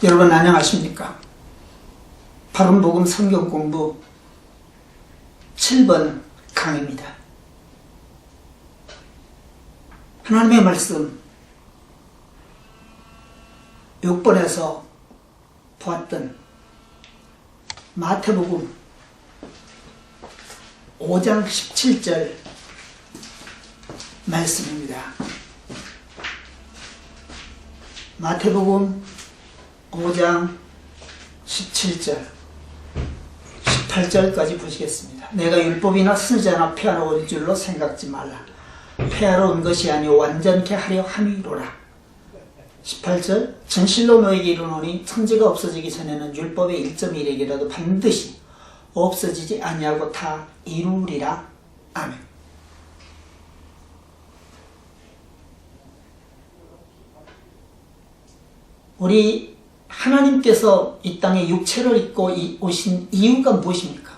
여러분 안녕하십니까? 바른복음 성경공부 7번 강의입니다. 하나님의 말씀 6번에서 보았던 마태복음 5장 17절 말씀입니다. 마태복음 5장 17절 18절까지 보시겠습니다. 내가 율법이나 선지자나 폐하러 온 줄로 생각지 말라. 폐하러 온 것이 아니오 완전케 하려 함이로라. 18절 진실로 너에게 이르노니 천지가 없어지기 전에는 율법의 1.1액이라도 반드시 없어지지 아니하고 다 이루리라. 아멘. 우리 하나님께서 이 땅에 육체를 입고 오신 이유가 무엇입니까?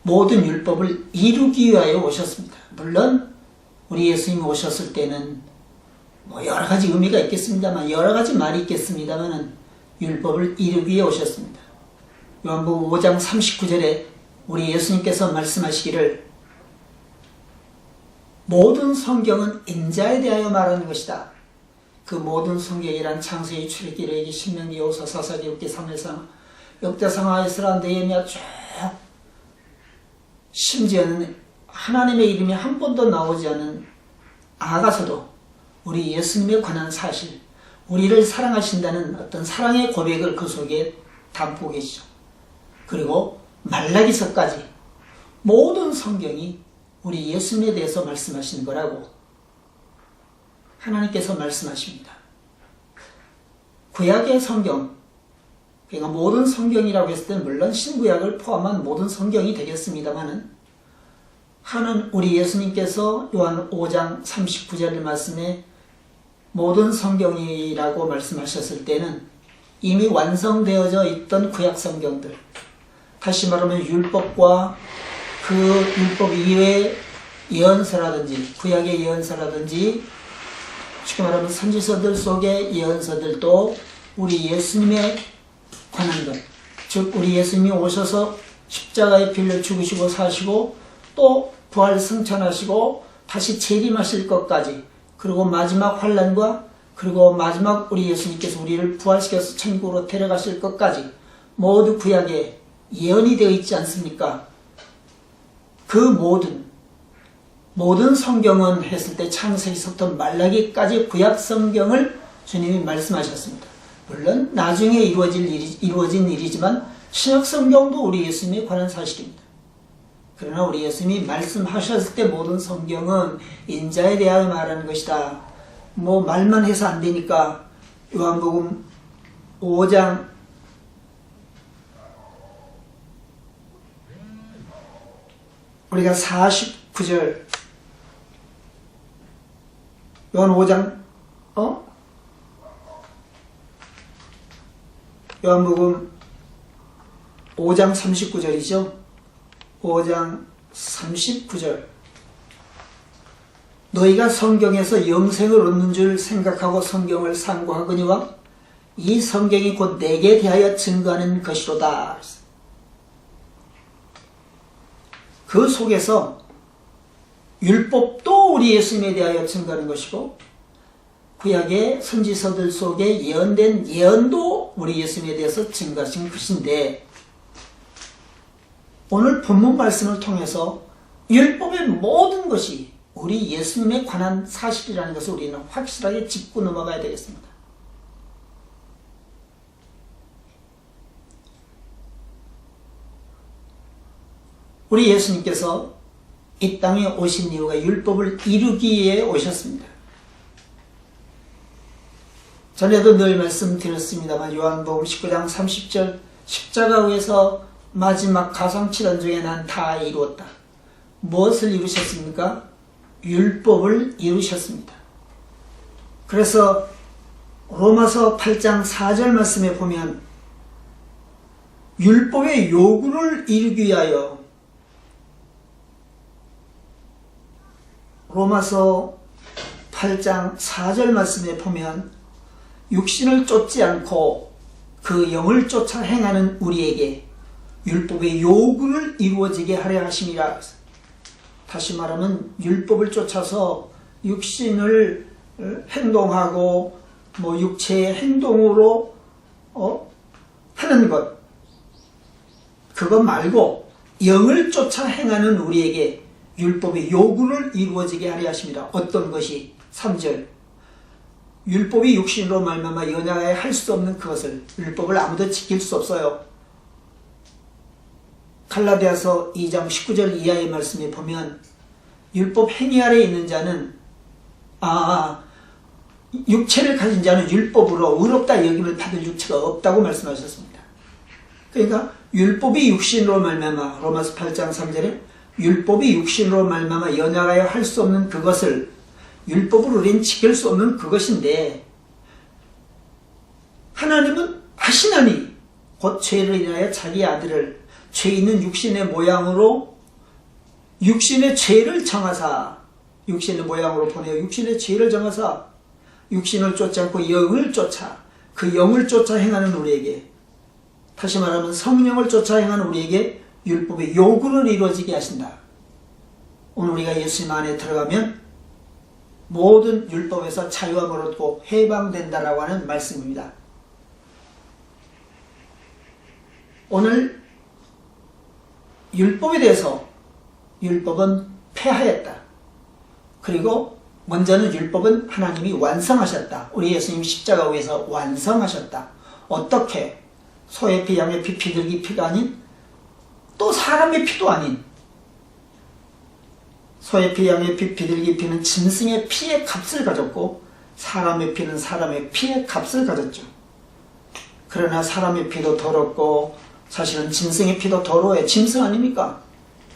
모든 율법을 이루기 위하여 오셨습니다. 물론 우리 예수님이 오셨을 때는 여러 가지 의미가 있겠습니다만, 여러 가지 말이 있겠습니다만 율법을 이루기 위해 오셨습니다. 요한복음 5장 39절에 우리 예수님께서 말씀하시기를 모든 성경은 인자에 대하여 말하는 것이다. 그 모든 성경이란 창세기, 출애굽기, 레위기, 신명기, 여호수아, 사사기, 욥기, 사무엘상, 역대상하, 에스라, 느헤미야 쭉 심지어는 하나님의 이름이 한 번도 나오지 않은 아가서도 우리 예수님에 관한 사실, 우리를 사랑하신다는 어떤 사랑의 고백을 그 속에 담고 계시죠. 그리고 말라기서까지 모든 성경이 우리 예수님에 대해서 말씀하시는 거라고 하나님께서 말씀하십니다. 구약의 성경, 그러니까 모든 성경이라고 했을 때는 물론 신구약을 포함한 모든 성경이 되겠습니다만은 우리 예수님께서 요한 5장 39절 말씀에 모든 성경이라고 말씀하셨을 때는 이미 완성되어져 있던 구약 성경들, 다시 말하면 율법과 그 율법 이외의 예언서라든지 구약의 예언서라든지 쉽게 말하면 선지서들 속의 예언서들도 우리 예수님에 관한 것, 즉 우리 예수님이 오셔서 십자가에 빌려 죽으시고 사시고 또 부활 승천하시고 다시 재림하실 것까지, 그리고 마지막 환난과 그리고 마지막 우리 예수님께서 우리를 부활시켜서 천국으로 데려가실 것까지 모두 구약에 예언이 되어 있지 않습니까? 그 모든 성경은 했을 때 창세기서부터 말라기까지 구약 성경을 주님이 말씀하셨습니다. 물론 나중에 이루어진 일이지만 신약 성경도 우리 예수님에 관한 사실입니다. 그러나 우리 예수님이 말씀하셨을 때 모든 성경은 인자에 대하여 말하는 것이다. 말만 해서 안 되니까 요한복음 5장 우리가 49절 요한 5장 요한복음 5장 39절이죠. 5장 39절 너희가 성경에서 영생을 얻는 줄 생각하고 성경을 상고하거니와 이 성경이 곧 내게 대하여 증거하는 것이로다. 그 속에서 율법도 우리 예수님에 대하여 증거하는 것이고 구약의 선지서들 속에 예언된 예언도 우리 예수님에 대해서 증거하신 것인데, 오늘 본문 말씀을 통해서 율법의 모든 것이 우리 예수님에 관한 사실이라는 것을 우리는 확실하게 짚고 넘어가야 되겠습니다. 우리 예수님께서 이 땅에 오신 이유가 율법을 이루기 위해 오셨습니다. 전에도 늘 말씀드렸습니다만 요한복음 19장 30절 십자가 위에서 마지막 가상칠언 중에 난 다 이루었다. 무엇을 이루셨습니까? 율법을 이루셨습니다. 그래서 로마서 8장 4절 말씀에 보면 율법의 요구를 이루기 위하여 로마서 8장 4절 말씀에 보면 육신을 쫓지 않고 그 영을 쫓아 행하는 우리에게 율법의 요구를 이루어지게 하려 하심이라. 다시 말하면 율법을 쫓아서 육신을 행동하고 육체의 행동으로 하는 것, 그것 말고 영을 쫓아 행하는 우리에게 율법의 요구를 이루어지게 하려 하십니다. 어떤 것이? 3절, 율법이 육신으로 말미암아 연약하여 할 수 없는 그것을, 율법을 아무도 지킬 수 없어요. 갈라디아서 2장 19절 이하의 말씀에 보면 율법 행위 아래 있는 자는 육체를 가진 자는 율법으로 의롭다 여김을 받을 육체가 없다고 말씀하셨습니다. 그러니까 율법이 육신으로 말미암아, 로마서 8장 3절에 율법이 육신으로 말미암아 연약하여 할 수 없는 그것을 율법으로 우리는 지킬 수 없는 그것인데, 하나님은 하시나니 곧 죄를 인하여 자기 아들을 죄 있는 육신의 모양으로 육신의 죄를 정하사, 육신의 모양으로 보내어 육신의 죄를 정하사 육신을 쫓지 않고 영을 쫓아, 그 영을 쫓아 행하는 우리에게, 다시 말하면 성령을 쫓아 행하는 우리에게 율법의 요구를 이루어지게 하신다. 오늘 우리가 예수님 안에 들어가면 모든 율법에서 자유함을 얻고 해방된다라고 하는 말씀입니다. 오늘 율법에 대해서, 율법은 폐하였다. 그리고 먼저는 율법은 하나님이 완성하셨다. 우리 예수님이 십자가 위에서 완성하셨다. 어떻게? 소의 피, 양의 피, 비둘기 피가 아닌, 또 사람의 피도 아닌, 소의 피, 양의 피, 비둘기 피는 짐승의 피의 값을 가졌고 사람의 피는 사람의 피의 값을 가졌죠. 그러나 사람의 피도 더럽고 사실은 짐승의 피도 더러워요. 짐승 아닙니까?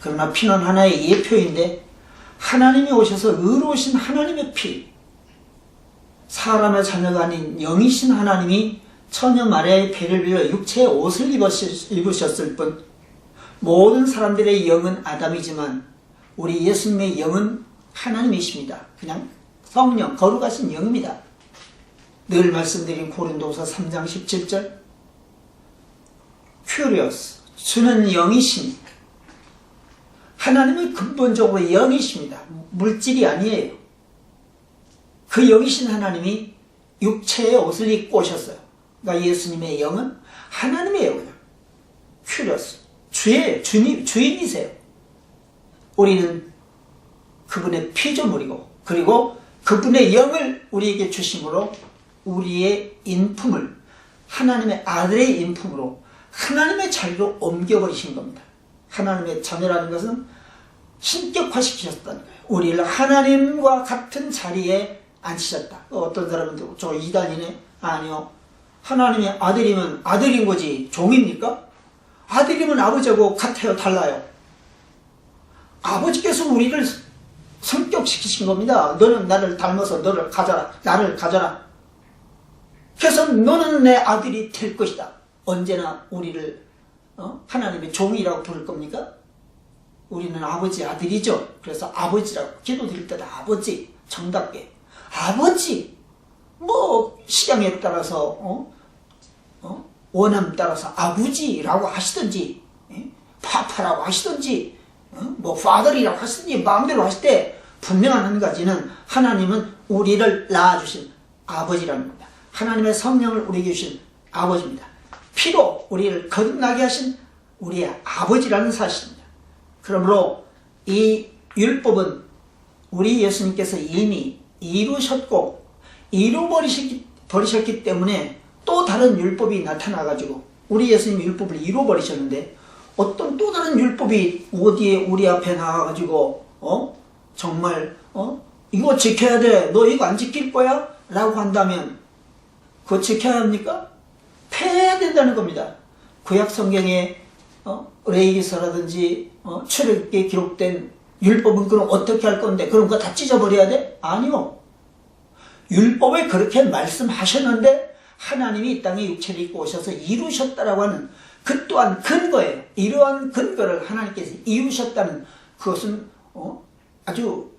그러나 피는 하나의 예표인데, 하나님이 오셔서 의로우신 하나님의 피, 사람의 자녀가 아닌 영이신 하나님이 처녀 마리아의 배를 빌려 육체의 옷을 입으셨을 뿐, 모든 사람들의 영은 아담이지만 우리 예수님의 영은 하나님이십니다. 그냥 성령, 거룩하신 영입니다. 늘 말씀드린 고린도서 3장 17절, 큐리오스, 주는 영이십니다. 하나님은 근본적으로 영이십니다. 물질이 아니에요. 그 영이신 하나님이 육체의 옷을 입고 오셨어요. 그러니까 예수님의 영은 하나님의 영이에요. 큐리오스, 주인이세요. 우리는 그분의 피조물이고, 그리고 그분의 영을 우리에게 주심으로 우리의 인품을 하나님의 아들의 인품으로 하나님의 자리로 옮겨버리신 겁니다. 하나님의 자녀라는 것은 신격화시키셨다는 거예요. 우리를 하나님과 같은 자리에 앉히셨다. 어떤 사람은 저 이단이네? 아니요. 하나님의 아들이면 아들인 거지 종입니까? 아들이면 아버지하고 같아요? 달라요? 아버지께서 우리를 성격시키신 겁니다. 너는 나를 닮아서 너를 가져라. 나를 가져라. 그래서 너는 내 아들이 될 것이다. 언제나 우리를 하나님의 종이라고 부를 겁니까? 우리는 아버지 아들이죠. 그래서 아버지라고 기도드릴 때도 아버지, 정답게 아버지, 식양에 따라서 원함 따라서 아버지라고 하시든지, 파파라고 하시든지, father이라고 하시든지 마음대로 하실 때 분명한 한 가지는 하나님은 우리를 낳아주신 아버지라는 겁니다. 하나님의 성령을 우리에게 주신 아버지입니다. 피로 우리를 거듭나게 하신 우리의 아버지라는 사실입니다. 그러므로 이 율법은 우리 예수님께서 이미 이루셨고 이루어버리셨기 때문에 또 다른 율법이 나타나가지고, 우리 예수님이 율법을 이루어버리셨는데 어떤 또 다른 율법이 어디에 우리 앞에 나와가지고 정말 이거 지켜야 돼, 너 이거 안 지킬 거야? 라고 한다면 그거 지켜야 합니까? 폐해야 된다는 겁니다. 구약 성경에 레위기서라든지 출애굽기에 기록된 율법은 그럼 어떻게 할 건데, 그럼 그거 다 찢어버려야 돼? 아니요. 율법에 그렇게 말씀하셨는데 하나님이 이 땅에 육체를 입고 오셔서 이루셨다라고 하는 그 또한 근거예요. 이러한 근거를 하나님께서 이루셨다는, 그것은 아주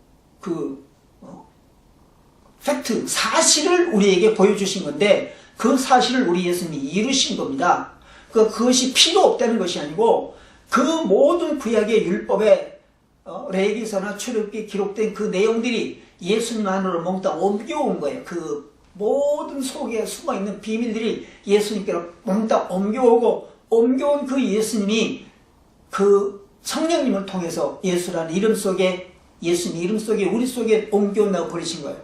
팩트, 사실을 우리에게 보여주신 건데 그 사실을 우리 예수님이 이루신 겁니다. 그것이 필요 없다는 것이 아니고 그 모든 구약의 율법에 레위기서나 출애굽기에 기록된 그 내용들이 예수님 안으로 몽땅 옮겨온 거예요. 그 모든 속에 숨어있는 비밀들이 예수님께로 몽땅 옮겨온 그 예수님이 그 성령님을 통해서 예수라는 이름 속에, 예수님 이름 속에, 우리 속에 옮겨온다고 버리신 거예요.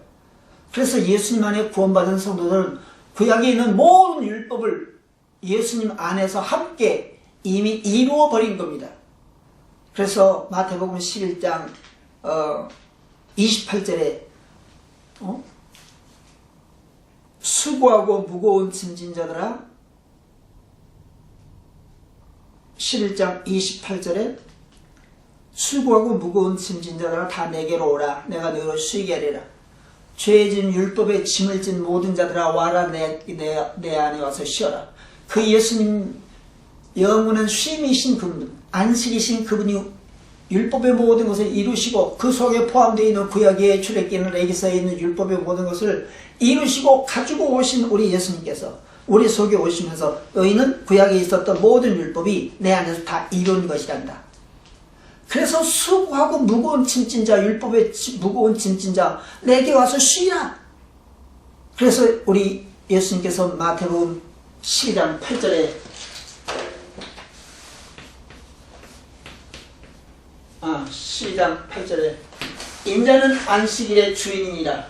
그래서 예수님 안에 구원받은 성도들은 구약에 있는 모든 율법을 예수님 안에서 함께 이미 이루어버린 겁니다. 그래서 마태복음 11장 28절에 수고하고 무거운 짐진 자들아, 11장 28절에 수고하고 무거운 짐진 자들아 다 내게로 오라, 내가 너희를 쉬게 하리라. 죄 진 율법에 짐을 진 모든 자들아 와라, 내 안에 와서 쉬어라. 그 예수님 영원한 쉼이신 그분, 안식이신 그분이 율법의 모든 것을 이루시고 그 속에 포함되어 있는 구약의 출애굽기나 레위기서에 있는 율법의 모든 것을 이루시고 가지고 오신 우리 예수님께서 우리 속에 오시면서 너희는 구약에 있었던 모든 율법이 내 안에서 다 이룬 것이란다. 그래서 수고하고 무거운 짐진 자, 율법의 무거운 짐진 자, 내게 와서 쉬라. 그래서 우리 예수님께서 마태복음 12장 8절에 12장 8절에 인자는 안식일의 주인이니라.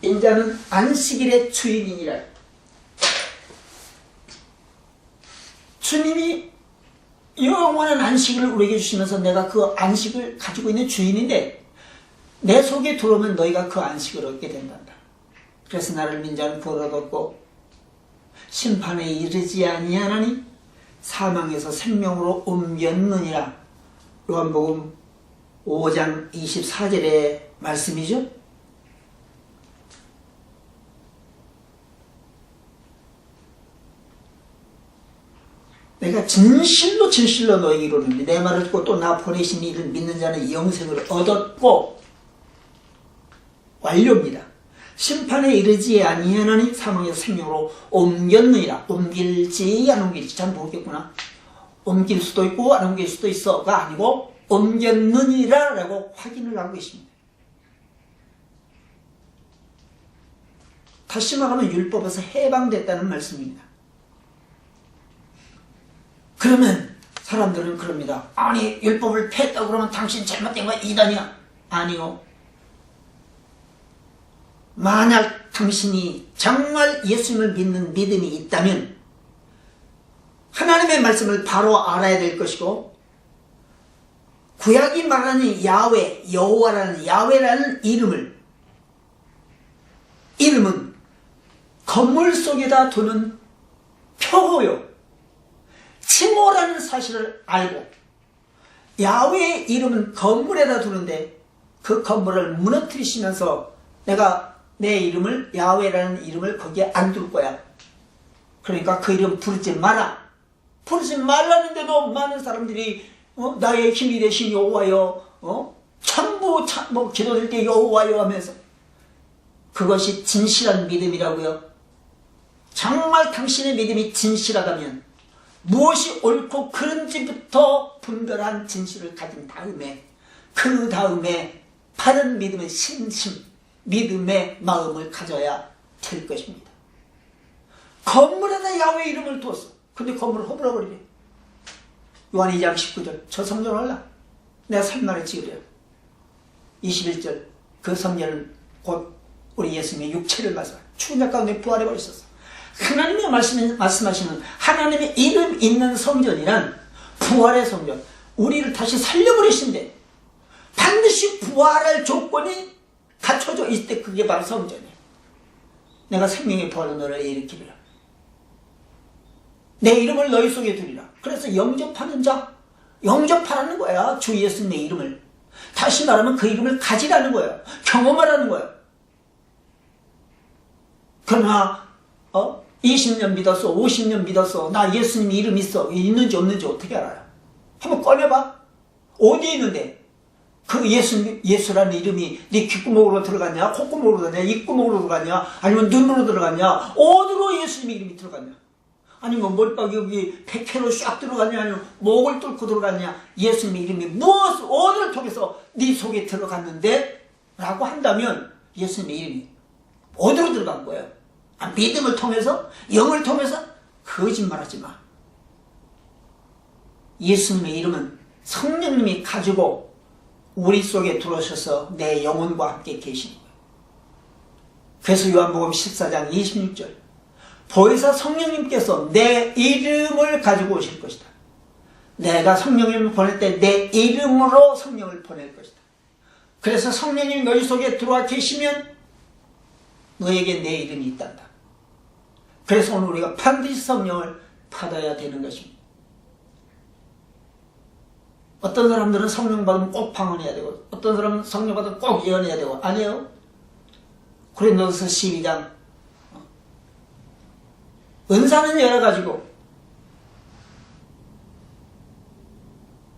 인자는 안식일의 주인이니라. 주님이 영원한 안식을 우리에게 주시면서 내가 그 안식을 가지고 있는 주인인데 내 속에 들어오면 너희가 그 안식을 얻게 된단다. 그래서 나를 민자는 벌을 얻었고 심판에 이르지 아니하나니 사망에서 생명으로 옮겼느니라. 요한복음 5장 24절의 말씀이죠. 내가 진실로 너에게 이르노니 내 말을 듣고 또 나 보내신 이를 믿는 자는 영생을 얻었고, 완료입니다. 심판에 이르지 아니하나니 사망에서 생명으로 옮겼느니라. 옮길지 안 옮길지 잘 모르겠구나. 옮길 수도 있고 안 옮길 수도 있어가 아니고 옮겼느니라 라고 확인을 하고 계십니다. 다시 말하면 율법에서 해방됐다는 말씀입니다. 그러면 사람들은 그럽니다. 아니 율법을 폐했다고 그러면 당신 잘못된 거 이단이야. 아니요. 만약 당신이 정말 예수님을 믿는 믿음이 있다면 하나님의 말씀을 바로 알아야 될 것이고, 구약이 말하는 야훼, 여호와라는 야훼라는 이름은 건물 속에다 두는 표호요, 칭호라는 사실을 알고, 야훼의 이름은 건물에다 두는데 그 건물을 무너뜨리시면서 내가 내 이름을, 야훼라는 이름을 거기에 안 둘 거야. 그러니까 그 이름 부르지 마라. 부르지 말라는데도 많은 사람들이 나의 힘이 되신 여호와여, 전부 기도될 때 여호와여 하면서, 그것이 진실한 믿음이라고요. 정말 당신의 믿음이 진실하다면 무엇이 옳고 그른지부터 분별한 진실을 가진 다음에 그 다음에 바른 믿음의 신심, 믿음의 마음을 가져야 될 것입니다. 건물에다 야훼 이름을 두었어. 근데 건물을 허물어버리네. 요한 2장 19절 저 성전을 할라. 내가 산만을 지으려. 21절 그 성전은 곧 우리 예수님의 육체를 말씀하시고 추운 날 가운데 부활해버렸었어. 하나님의 말씀하시는 하나님의 이름 있는 성전이란 부활의 성전, 우리를 다시 살려버리신데 반드시 부활할 조건이 갖춰져 있을 때 그게 바로 성전이에요. 내가 생명의 부활로 너를 일으키리라. 내 이름을 너희 속에 두리라. 그래서 영접하는 자, 영접하라는 거야. 주 예수님의 이름을. 다시 말하면 그 이름을 가지라는 거예요. 경험하라는 거예요. 그러나 20년 믿었어, 50년 믿었어, 나 예수님 이름 있어, 있는지 없는지 어떻게 알아요? 한번 꺼내봐. 어디에 있는데? 그 예수라는 이름이 네 귓구멍으로 들어갔냐? 콧구멍으로 들어갔냐? 입구멍으로 들어갔냐? 아니면 눈으로 들어갔냐? 어디로 예수님의 이름이 들어갔냐? 아니면 머리박이 여기 백회로 쫙 들어갔냐? 아니면 목을 뚫고 들어갔냐? 예수님의 이름이 어디를 통해서 네 속에 들어갔는데? 라고 한다면 예수님의 이름이 어디로 들어간 거예요? 믿음을 통해서? 영을 통해서? 거짓말하지 마. 예수님의 이름은 성령님이 가지고 우리 속에 들어오셔서 내 영혼과 함께 계시는 거예요. 그래서 요한복음 14장 26절 보혜사 성령님께서 내 이름을 가지고 오실 것이다. 내가 성령님을 보낼 때 내 이름으로 성령을 보낼 것이다. 그래서 성령님이 너희 속에 들어와 계시면 너에게 내 이름이 있단다. 그래서 오늘 우리가 반드시 성령을 받아야 되는 것입니다. 어떤 사람들은 성령 받으면 꼭 방언해야 되고 어떤 사람은 성령 받으면 꼭 예언해야 되고 아니에요. 고린도서 12장 은사는 여러 가지고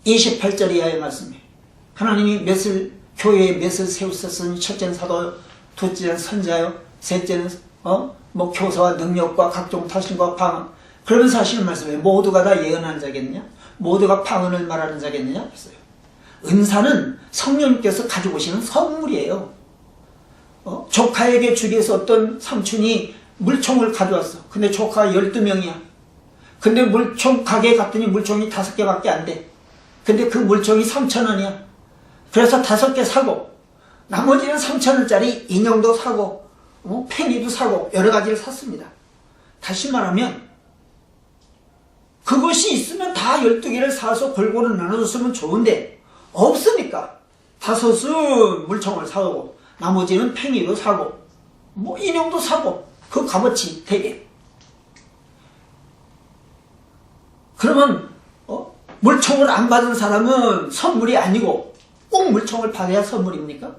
28절 이하의 말씀이에요. 하나님이 교회에 몇을 세우셨으니 첫째는 사도, 둘째는 선자요, 셋째는 교사와 능력과 각종 타신과 방언. 그러면서 하시는 말씀이에요. 모두가 다 예언하는 자겠느냐? 모두가 방언을 말하는 자겠느냐? 했어요. 은사는 성령님께서 가지고 오시는 선물이에요. 조카에게 주기 위해서 어떤 삼촌이 물총을 가져왔어. 근데 조카가 12명이야. 근데 물총 가게에 갔더니 물총이 5개밖에 안 돼. 근데 그 물총이 3,000원이야. 그래서 5개 사고 나머지는 3,000원짜리 인형도 사고 팽이도 사고 여러 가지를 샀습니다. 다시 말하면 그것이 있으면 다 12개를 사서 골고루 나눠줬으면 좋은데 없으니까 5은 물총을 사오고 나머지는 팽이도 사고 인형도 사고 그 값어치 되게. 그러면 물총을 안 받은 사람은 선물이 아니고 꼭 물총을 받아야 선물입니까?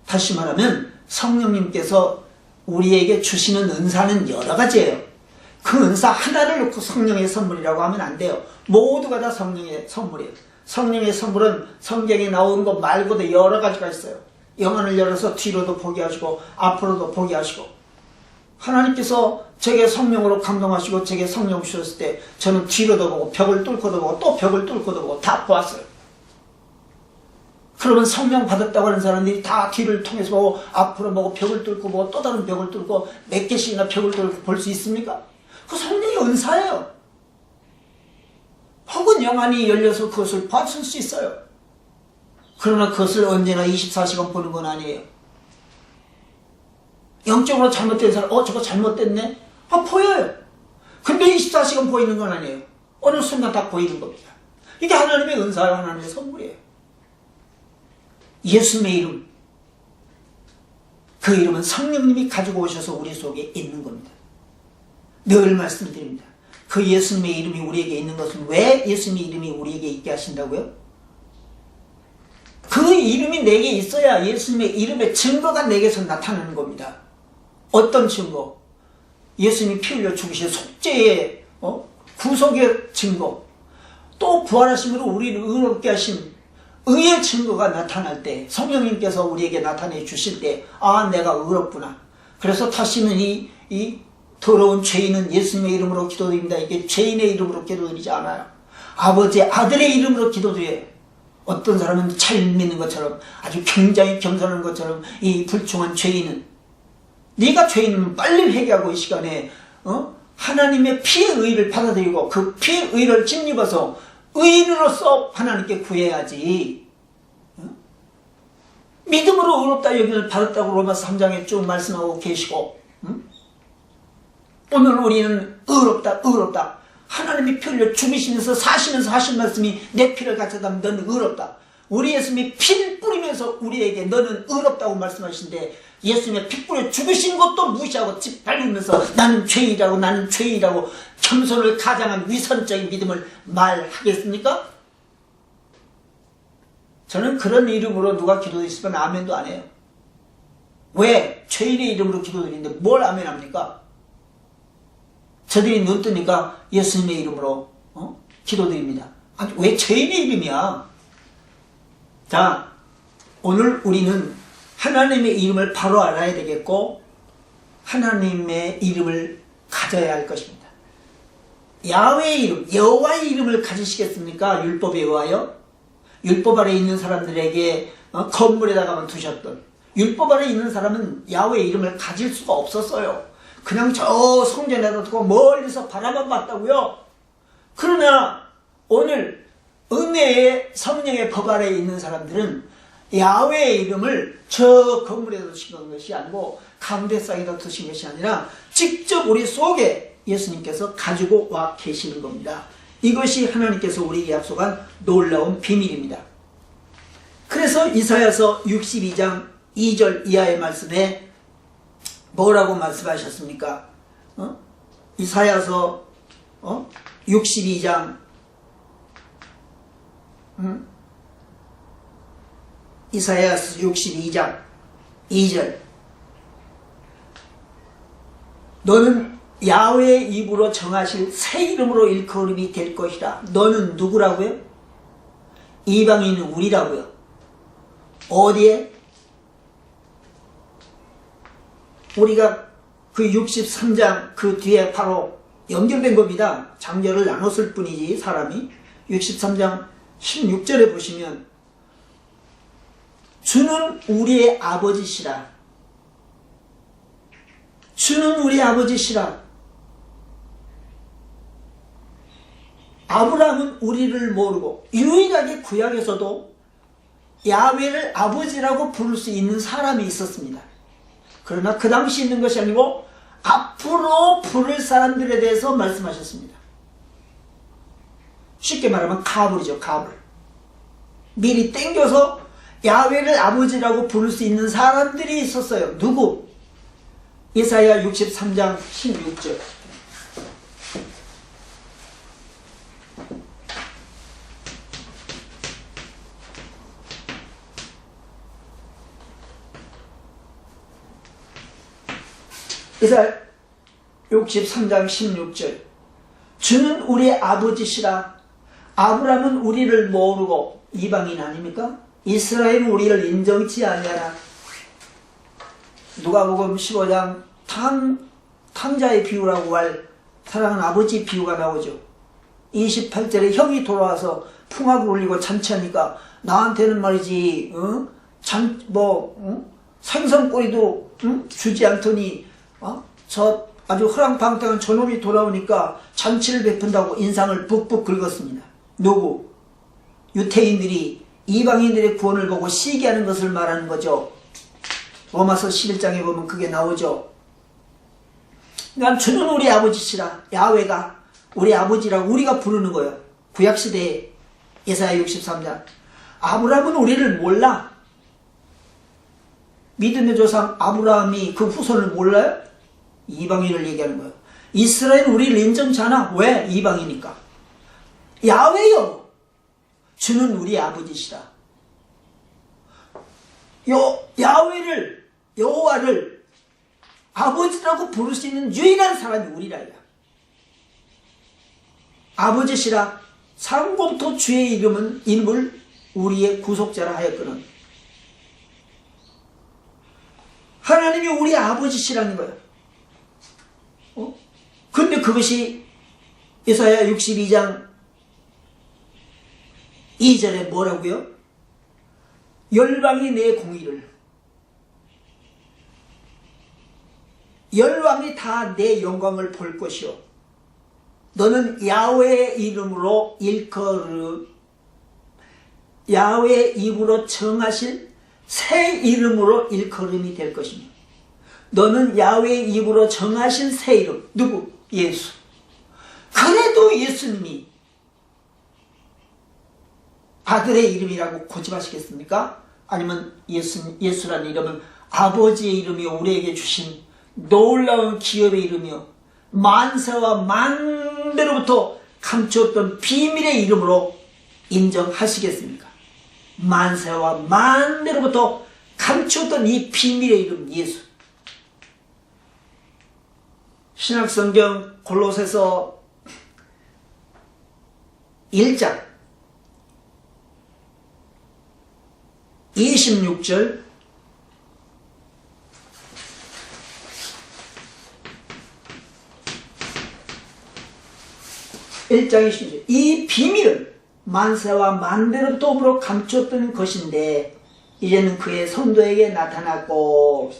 다시 말하면 성령님께서 우리에게 주시는 은사는 여러 가지예요. 그 은사 하나를 놓고 성령의 선물이라고 하면 안 돼요. 모두가 다 성령의 선물이에요. 성령의 선물은 성경에 나온 것 말고도 여러 가지가 있어요. 영안을 열어서 뒤로도 보게 하시고 앞으로도 보게 하시고 하나님께서 제게 성령으로 감동하시고 제게 성령 주셨을 때 저는 뒤로도 보고 벽을 뚫고도 보고 또 벽을 뚫고도 보고 다 보았어요. 그러면 성령 받았다고 하는 사람들이 다 뒤를 통해서 보고 앞으로 보고 벽을 뚫고 보고 또 다른 벽을 뚫고 몇 개씩이나 벽을 뚫고 볼 수 있습니까? 그 성령의 은사예요. 혹은 영안이 열려서 그것을 봤을 수 있어요. 그러나 그것을 언제나 24시간 보는 건 아니에요. 영적으로 잘못된 사람, 저거 잘못됐네? 보여요. 근데 24시간 보이는 건 아니에요. 어느 순간 다 보이는 겁니다. 이게 하나님의 은사예요. 하나님의 선물이에요. 예수님의 이름, 그 이름은 성령님이 가지고 오셔서 우리 속에 있는 겁니다. 늘 말씀드립니다. 그 예수님의 이름이 우리에게 있는 것은 왜 예수님의 이름이 우리에게 있게 하신다고요? 그 이름이 내게 있어야 예수님의 이름의 증거가 내게서 나타나는 겁니다. 어떤 증거? 예수님이 피 흘려 죽으신 속죄의 구속의 증거, 또 부활하심으로 우리를 의롭게 하신 의의 증거가 나타날 때, 성령님께서 우리에게 나타내 주실 때, 내가 의롭구나. 그래서 다시는 이 더러운 죄인은 예수님의 이름으로 기도드립니다. 이게 죄인의 이름으로 기도드리지 않아요. 아버지의 아들의 이름으로 기도드려요. 어떤 사람은 잘 믿는 것처럼, 아주 굉장히 겸손한 것처럼 이 불충한 죄인은, 네가 죄인이면 빨리 회개하고 이 시간에 하나님의 피의 의를 받아들이고 그 피의 의를 짓입어서 의인으로서 하나님께 구해야지. 믿음으로 의롭다 여김을 받았다고 로마서 3장에 쭉 말씀하고 계시고, 오늘 우리는 의롭다. 하나님이 피 흘려 죽이시면서 사시면서 하신 말씀이 내 피를 가져다면 너는 의롭다. 우리 예수님이 피를 뿌리면서 우리에게 너는 의롭다고 말씀하시는데, 예수님의 피 뿌려 죽으신 것도 무시하고 짓밟으면서 나는 죄인이라고 겸손을 가장한 위선적인 믿음을 말하겠습니까? 저는 그런 이름으로 누가 기도했으면 아멘도 안 해요. 왜? 죄인의 이름으로 기도드리는데 뭘 아멘합니까? 저들이 눈 뜨니까 예수님의 이름으로 기도드립니다. 아니, 왜 죄인의 이름이야? 자, 오늘 우리는 하나님의 이름을 바로 알아야 되겠고 하나님의 이름을 가져야 할 것입니다. 야훼의 이름, 여호와의 이름을 가지시겠습니까? 율법에 의하여 율법 아래 있는 사람들에게 건물에다가만 두셨던, 율법 아래 있는 사람은 야훼의 이름을 가질 수가 없었어요. 그냥 저 성전에다 두고 멀리서 바라만 봤다고요. 그러나 오늘 은혜의 성령의 법 아래 있는 사람들은 야훼의 이름을 저 건물에다 두신 것이 아니고 강대상에다 두신 것이 아니라 직접 우리 속에 예수님께서 가지고 와 계시는 겁니다. 이것이 하나님께서 우리에게 약속한 놀라운 비밀입니다. 그래서 이사야서 62장 2절 이하의 말씀에 뭐라고 말씀하셨습니까? 이사야서 62장 이사야서 62장 2절 너는 야훼의 입으로 정하실 새 이름으로 일컬음이 될 것이라. 너는 누구라고요? 이방인은 우리라고요. 어디에? 우리가 그 63장 그 뒤에 바로 연결된 겁니다. 장절을 나눴을 뿐이지 사람이. 63장 16절에 보시면 주는 우리의 아버지시라. 주는 우리 아버지시라. 아브라함은 우리를 모르고, 유일하게 구약에서도 야훼를 아버지라고 부를 수 있는 사람이 있었습니다. 그러나 그 당시 있는 것이 아니고 앞으로 부를 사람들에 대해서 말씀하셨습니다. 쉽게 말하면 가불이죠. 가불. 미리 땡겨서 야훼를 아버지라고 부를 수 있는 사람들이 있었어요. 누구? 이사야 63장 16절. 이사야 63장 16절. 주는 우리의 아버지시라. 아브라함은 우리를 모르고, 이방인 아닙니까? 이스라엘은 우리를 인정치 아니하라. 누가복음 15장 탕자의 비유라고 할 사랑하는 아버지 비유가 나오죠. 28절에 형이 돌아와서 풍악을 울리고 잔치하니까 나한테는 말이지 생선꼬리도 주지 않더니 저 아주 허랑방탕한 저놈이 돌아오니까 잔치를 베푼다고 인상을 북북 긁었습니다. 누구? 유태인들이 이방인들의 구원을 보고 시기하는 것을 말하는 거죠. 로마서 11장에 보면 그게 나오죠. 그러니까 주는 우리 아버지시라. 야훼가 우리 아버지라고 우리가 부르는 거예요. 구약시대에 예사야 63장. 아브라함은 우리를 몰라. 믿음의 조상 아브라함이 그 후손을 몰라요? 이방인을 얘기하는 거예요. 이스라엘은 우리를 인정치 않아. 왜? 이방이니까. 야훼요, 주는 우리 아버지시라. 야훼를, 여호와를 아버지라고 부를 수 있는 유일한 사람이 우리라야. 아버지시라. 상공토 주의 이름을 우리의 구속자라 하였거든. 하나님이 우리 아버지시라는 거예요. 근데 그것이 이사야 62장 2절에 뭐라고요? 열방이 내 공의를, 열방이 다 내 영광을 볼 것이요, 너는 야훼의 이름으로 일컬음, 야훼의 입으로 정하실 새 이름으로 일컬음이 될 것이며, 너는 야훼의 입으로 정하신 새 이름. 누구? 예수. 그래도 예수님이 아들의 이름이라고 고집하시겠습니까? 아니면 예수라는 이름은 아버지의 이름이요, 우리에게 주신 놀라운 기업의 이름이요, 만세와 만대로부터 감추었던 비밀의 이름으로 인정하시겠습니까? 만세와 만대로부터 감추었던 이 비밀의 이름 예수. 신약성경 골로새서 1장 26절 1장 26절 이 비밀은 만세와 만대로 도움으로 감추었던 것인데 이제는 그의 성도에게 나타났고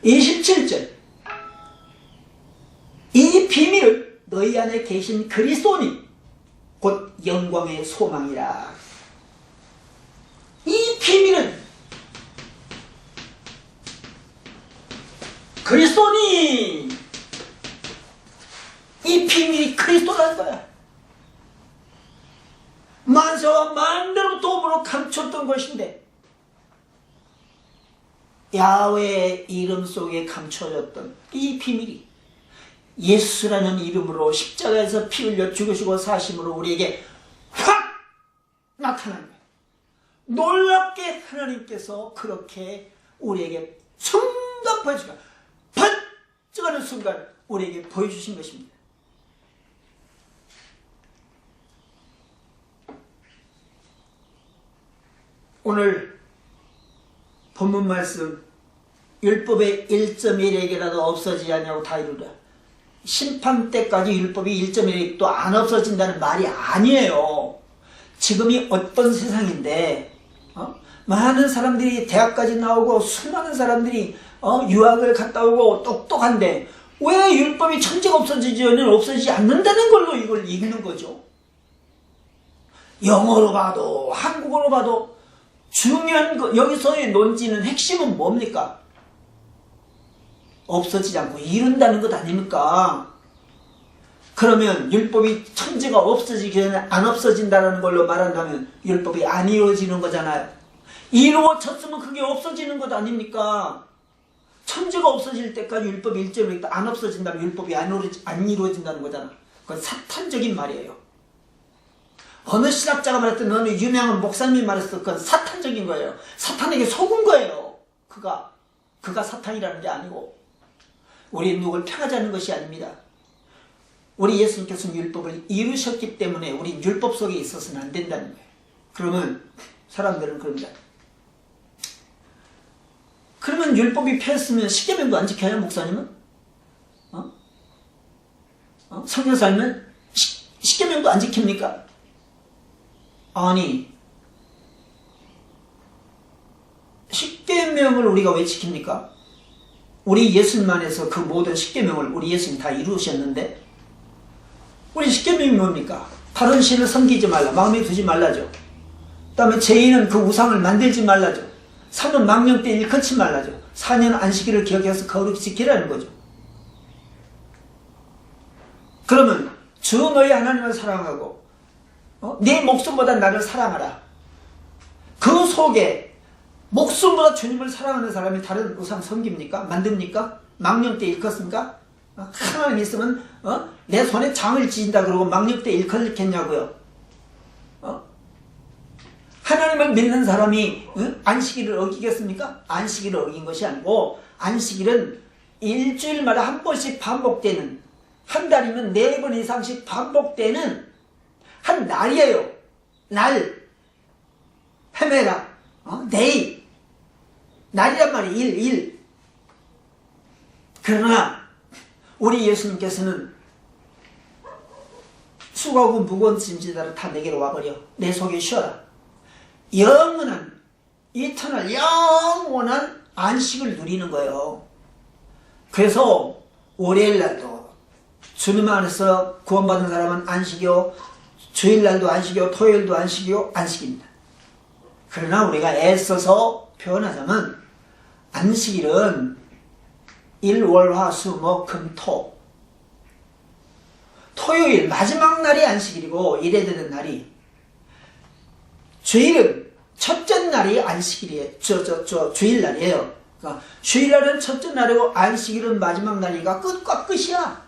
27절 이 비밀을 너희 안에 계신 그리스도님 곧 영광의 소망이라. 이 비밀은 그리스도님, 이 비밀이 그리스도라는 거야. 만세와 만대로 도움으로 감췄던 것인데 야훼의 이름 속에 감춰졌던 이 비밀이 예수라는 이름으로 십자가에서 피 흘려 죽으시고 사심으로 우리에게 확 나타난 거예요. 놀랍게 하나님께서 그렇게 우리에게 순간 보여주시고 반짝하는 순간 우리에게 보여주신 것입니다. 오늘 본문 말씀 율법의 1.1액이라도 없어지지 않냐고 다 이루라. 심판 때까지 율법이 1.1액도 안 없어진다는 말이 아니에요. 지금이 어떤 세상인데 많은 사람들이 대학까지 나오고 수많은 사람들이 유학을 갔다 오고 똑똑한데 왜 율법이 천재가 없어지지 않는다는 걸로 이걸 읽는 거죠. 영어로 봐도 한국어로 봐도 중요한 거, 여기서의 논지는 핵심은 뭡니까? 없어지지 않고 이룬다는 것 아닙니까? 그러면 율법이 천재가 없어지기 전에 안 없어진다는 걸로 말한다면 율법이 안 이루어지는 거잖아요. 이루어졌으면 그게 없어지는 것 아닙니까? 천재가 없어질 때까지 율법이 1.1도 안 없어진다면 율법이 안 이루어진다는 거잖아. 그건 사탄적인 말이에요. 어느 신학자가 말했던 어느 유명한 목사님이 말했던 그건 사탄적인 거예요. 사탄에게 속은 거예요. 그가 사탄이라는 게 아니고 우리 누굴 평하자는 것이 아닙니다. 우리 예수님께서는 율법을 이루셨기 때문에 우리 율법 속에 있어서는 안 된다는 거예요. 그러면 사람들은 그럽니다. 그러면 율법이 폐했으면 십계명도 안 지켜요, 목사님은? 성경 살면 십계명도 안 지킵니까? 아니, 십계명을 우리가 왜 지킵니까? 우리 예수님 안에서 그 모든 십계명을 우리 예수님 다 이루셨는데 우리 십계명이 뭡니까? 다른 신을 섬기지 말라, 마음에 두지 말라죠. 그 다음에 제2는 그 우상을 만들지 말라죠. 3은 망령 때 일컫지 말라죠. 4년 안식일을 기억해서 거룩히 지키라는 거죠. 그러면 주 너희 하나님을 사랑하고 네 목숨보다 나를 사랑하라. 그 속에 목숨보다 주님을 사랑하는 사람이 다른 우상 섬깁니까? 만듭니까? 망령 때 일컫습니까? 하나님 있으면 내 손에 장을 지진다 그러고 망령 때 일컫겠냐고요. 하나님을 믿는 사람이 안식일을 어기겠습니까? 안식일을 어긴 것이 아니고 안식일은 일주일마다 한 번씩 반복되는, 한 달이면 4번 이상씩 반복되는 한 날이에요. 날, 헤매라, 데이, 날이란 말이 일. 그러나 우리 예수님께서는 수고하고 무거운 짐지다를 다 내게로 와버려. 내 속에 쉬어라. 영원한, 이터널, 영원한 안식을 누리는 거예요. 그래서 월요일날도 주님 안에서 구원받은 사람은 안식이요, 주일날도 안식이요, 토요일도 안식이요, 안식입니다. 그러나 우리가 애써서 표현하자면 안식일은 일, 월, 화, 수, 목, 금, 토. 토요일 마지막 날이 안식일이고 일해야 되는 날이, 주일은 첫째 날이 안식일이에요. 주일날이에요. 그러니까 주일날은 첫째 날이고 안식일은 마지막 날이니까 끝과 끝이야.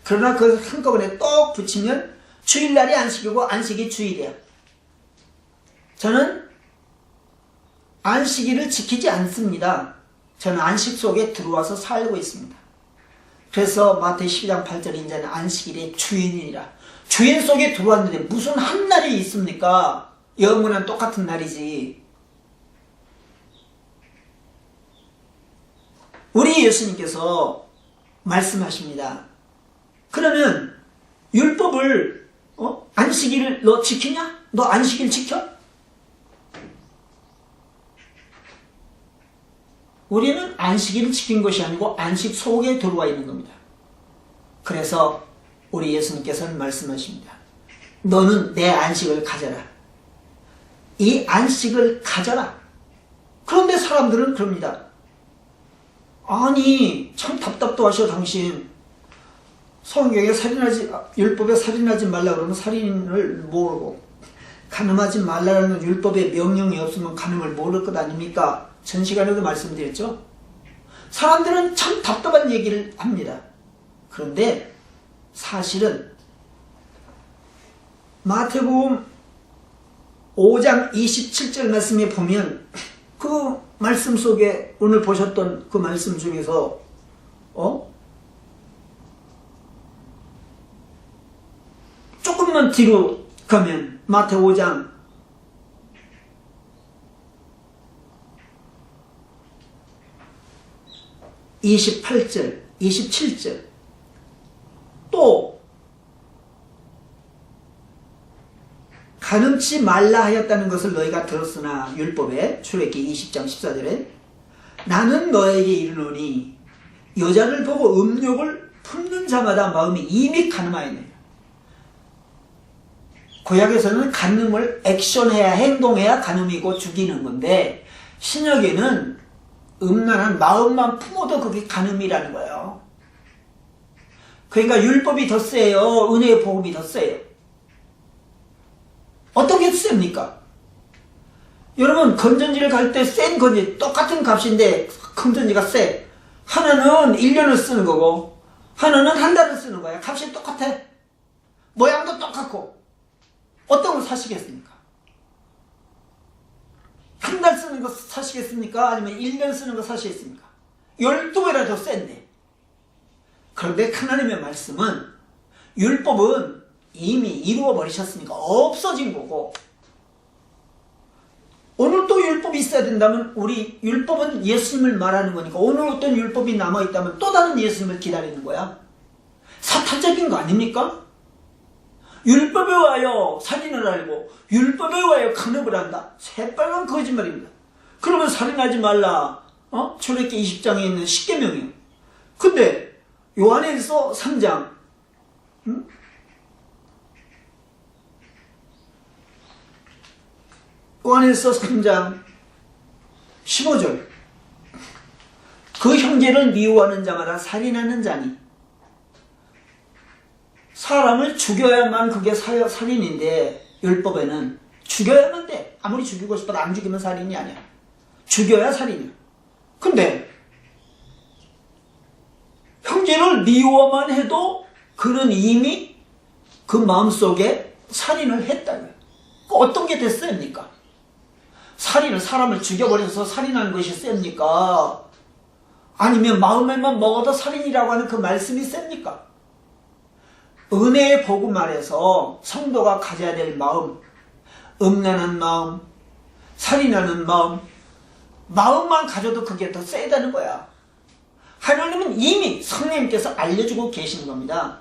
그러나 그걸 한꺼번에 똑 붙이면 주일날이 안식이고 안식이 주일이야. 저는 안식일을 지키지 않습니다. 저는 안식 속에 들어와서 살고 있습니다. 그래서 마태복음 12장 8절 이제는 안식일의 주인이라. 주인 속에 들어왔는데 무슨 한 날이 있습니까? 영원한 똑같은 날이지. 우리 예수님께서 말씀하십니다. 그러면 율법을 안식일을 너 지키냐? 너 안식일 지켜? 우리는 안식일을 지킨 것이 아니고 안식 속에 들어와 있는 겁니다. 그래서 우리 예수님께서는 말씀하십니다. 너는 내 안식을 가져라. 이 안식을 가져라. 그런데 사람들은 그럽니다. 아니 참 답답도 하셔 당신. 성경에 율법에 살인하지 말라 그러면 살인을 모르고, 간음하지 말라는 율법에 명령이 없으면 간음을 모를 것 아닙니까? 전 시간에도 말씀드렸죠. 사람들은 참 답답한 얘기를 합니다. 그런데 사실은 마태복음 5장 27절 말씀에 보면 그 말씀 속에 오늘 보셨던 그 말씀 중에서 조금만 뒤로 가면 마태복음 5장 28절, 27절 또 간음치 말라 하였다는 것을 너희가 들었으나 율법에 출애굽기 20장 14절에 나는 너에게 이르노니 여자를 보고 음욕을 품는 자마다 마음이 이미 간음하였느니라. 구약에서는 간음을 액션해야 행동해야 간음이고 죽이는 건데 신약에는 음란한 마음만 품어도 그게 간음이라는 거예요. 그러니까 율법이 더 세요. 은혜의 복음이 더 세요. 어떤 게 셉니까? 여러분 건전지를 갈 때 센 건지 똑같은 값인데 건전지가 세. 하나는 1년을 쓰는 거고 하나는 한 달을 쓰는 거야. 값이 똑같아. 모양도 똑같고. 어떤 걸 사시겠습니까? 한 달 쓰는 거 사시겠습니까? 아니면 1년 쓰는 거 사시겠습니까? 12배나 더 센데. 그런데 하나님의 말씀은 율법은 이미 이루어버리셨으니까 없어진 거고, 오늘 또 율법이 있어야 된다면 우리 율법은 예수님을 말하는 거니까 오늘 어떤 율법이 남아있다면 또 다른 예수님을 기다리는 거야. 사탄적인 거 아닙니까? 율법에 와요 살인을 알고 율법에 와요 간음을 한다. 새빨간 거짓말입니다. 그러면 살인하지 말라 출애굽기 20장에 있는 10계명이에요. 근데 요한일서 3장 요한일서 3장 15절 그 형제를 미워하는 자마다 살인하는 자니 사람을 죽여야만 그게 살인인데 율법에는 죽여야만 돼. 아무리 죽이고 싶어도 안 죽이면 살인이 아니야. 죽여야 살인이야. 근데 형제를 미워만 해도 그는 이미 그 마음속에 살인을 했다고요. 어떤 게 더 셉니까? 살인을 사람을 죽여버려서 살인하는 것이 셉니까? 아니면 마음에만 먹어도 살인이라고 하는 그 말씀이 셉니까? 은혜의 복음 아래서 성도가 가져야 될 마음, 음란한 마음, 살인하는 마음, 마음만 가져도 그게 더 세다는 거야. 하나님은 이미 성령님께서 알려주고 계시는 겁니다.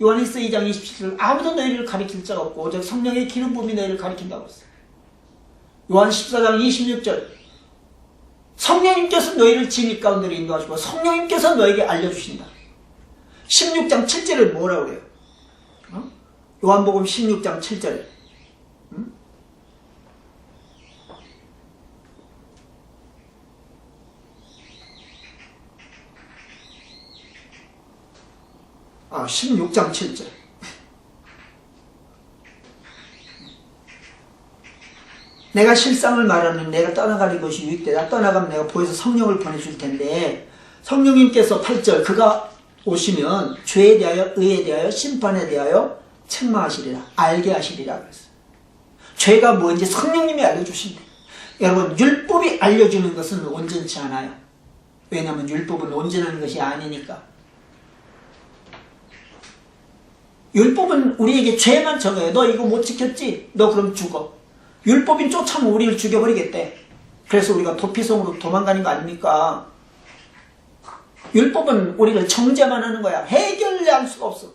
요한일서 2장 27절 아무도 너희를 가리킬 자가 없고 오직 성령의 기름 부음이 너희를 가리킨다고 했어요. 요한 14장 26절 성령님께서 너희를 진리 가운데로 인도하시고 성령님께서 너에게 알려주신다. 16장 7절에 뭐라고 그래요? 요한복음 16장 7절에 응? 16장 7절 내가 실상을 말하는 내가 떠나가는 것이 유익되다. 떠나가면 내가 보여서 성령을 보내줄 텐데 성령님께서 8절 그가 오시면 죄에 대하여 의에 대하여 심판에 대하여 책망하시리라. 알게 하시리라 그랬어요. 죄가 뭔지 성령님이 알려주신대. 여러분 율법이 알려주는 것은 온전치 않아요. 왜냐하면 율법은 온전한 것이 아니니까. 율법은 우리에게 죄만 정해요. 너 이거 못 지켰지? 너 그럼 죽어. 율법인 쫓아오면 우리를 죽여버리겠대. 그래서 우리가 도피성으로 도망가는 거 아닙니까? 율법은 우리를 정죄만 하는 거야. 해결할 수가 없어.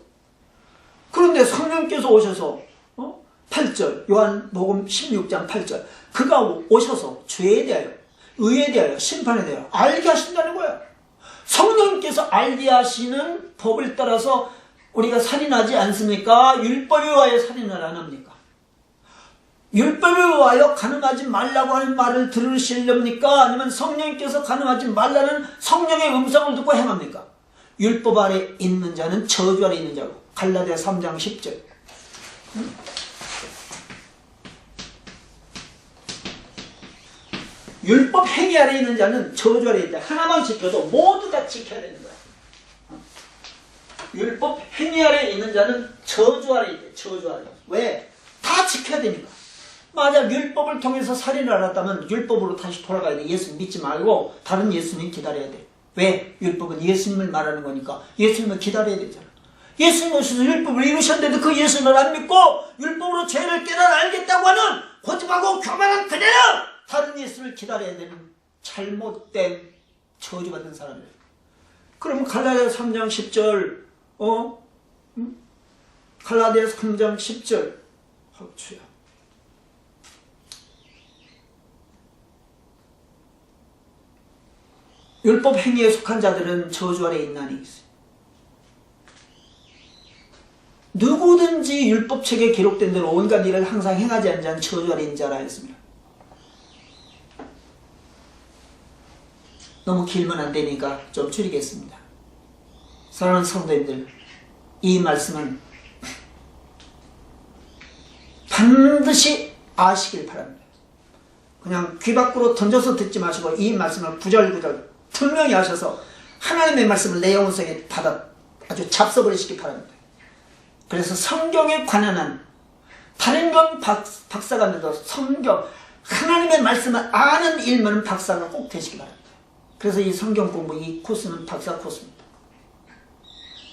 그런데 성령께서 오셔서 8절 요한복음 16장 8절 그가 오셔서 죄에 대하여 의에 대하여 심판에 대하여 알게 하신다는 거야. 성령께서 알게 하시는 법을 따라서 우리가 살인하지 않습니까? 율법에 의하여 살인을 안 합니까? 율법에 의하여 간음하지 말라고 하는 말을 들으시렵니까? 아니면 성령께서 간음하지 말라는 성령의 음성을 듣고 행합니까? 율법 아래 있는 자는 저주 아래 있는 자고. 갈라디아 3장 10절. 율법 행위 아래 있는 자는 저주 아래 있다. 하나만 지켜도 모두 다 지켜야 되는 거야. 율법 행위 아래 있는 자는 저주 아래 있대. 저주 아래. 왜? 다 지켜야 되니까. 만약 율법을 통해서 살인을 알았다면 율법으로 다시 돌아가야 돼. 예수님 믿지 말고 다른 예수님 기다려야 돼. 왜? 율법은 예수님을 말하는 거니까 예수님을 기다려야 되잖아. 예수님 오셔서 율법을 이루셨는데도 그 예수님을 안 믿고 율법으로 죄를 깨달아 알겠다고 하는 고집하고 교만한 그대는 다른 예수를 기다려야 되는 잘못된 저주받은 사람이에요. 그럼 갈라디아 3장 10절 갈라디아 3장 10절 주야. 율법 행위에 속한 자들은 저주 아래 있나니 누구든지 율법책에 기록된 대로 온갖 일을 항상 행하지 않는 자는 저주 아래 있는 자라 했습니다. 너무 길면 안 되니까 좀 줄이겠습니다. 사랑하는 성도님들, 이 말씀은 반드시 아시길 바랍니다. 그냥 귀 밖으로 던져서 듣지 마시고 이 말씀을 구절구절 분명히 하셔서 하나님의 말씀을 내 영혼 속에 받아 아주 잡숴버리시기 바랍니다. 그래서 성경에 관한 한 다른 건 박사가 돼도 성경 하나님의 말씀을 아는 일만은 박사가 꼭 되시기 바랍니다. 그래서 이 성경 공부 이 코스는 박사 코스입니다.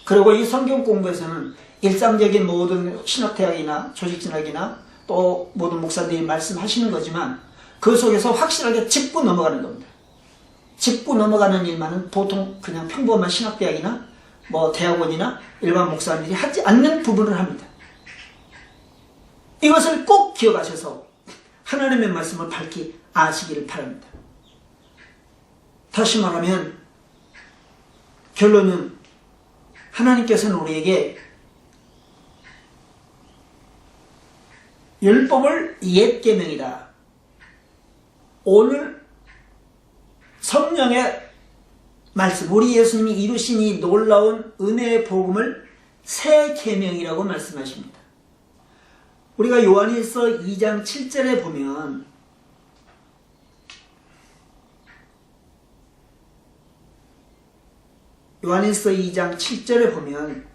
그리고 이 성경 공부에서는 일상적인 모든 신학대학이나 조직신학이나 또 모든 목사들이 말씀하시는 거지만 그 속에서 확실하게 짚고 넘어가는 겁니다. 짚고 넘어가는 일만은 보통 그냥 평범한 신학대학이나 뭐 대학원이나 일반 목사님들이 하지 않는 부분을 합니다. 이것을 꼭 기억하셔서 하나님의 말씀을 밝히 아시기를 바랍니다. 다시 말하면 결론은 하나님께서는 우리에게 율법을 옛 계명이다. 오늘 성령의 말씀, 우리 예수님이 이루신 이 놀라운 은혜의 복음을 새 계명이라고 말씀하십니다. 우리가 요한일서 2장 7절에 보면 요한일서 2장 7절에 보면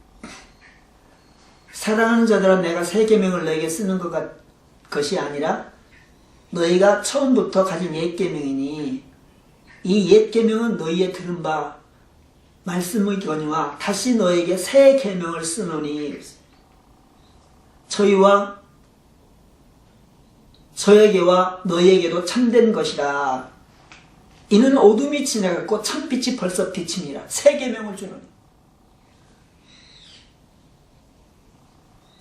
사랑하는 자들아 내가 새 계명을 너에게 쓰는 것이 아니라 너희가 처음부터 가진 옛 계명이니 이 옛 계명은 너희의 들은 바 말씀의 견이와 다시 너에게 새 계명을 쓰노니 저에게와 너희에게도 참된 것이라. 이는 어둠이 지나갔고 참빛이 벌써 비칩니다. 새 계명을 주노니.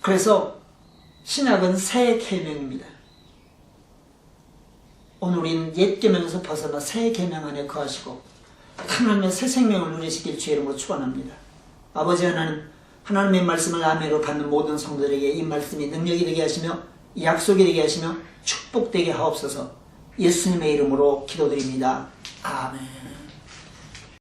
그래서 신약은 새 계명입니다. 오늘 우리는 옛 계명에서 벗어나 새 계명 안에 거하시고 하나님의 새 생명을 누리시길 주의 이름으로 축원합니다. 아버지 하나님, 하나님의 말씀을 아멘으로 받는 모든 성도들에게 이 말씀이 능력이 되게 하시며 약속이 되게 하시며 축복되게 하옵소서. 예수님의 이름으로 기도드립니다. 아멘.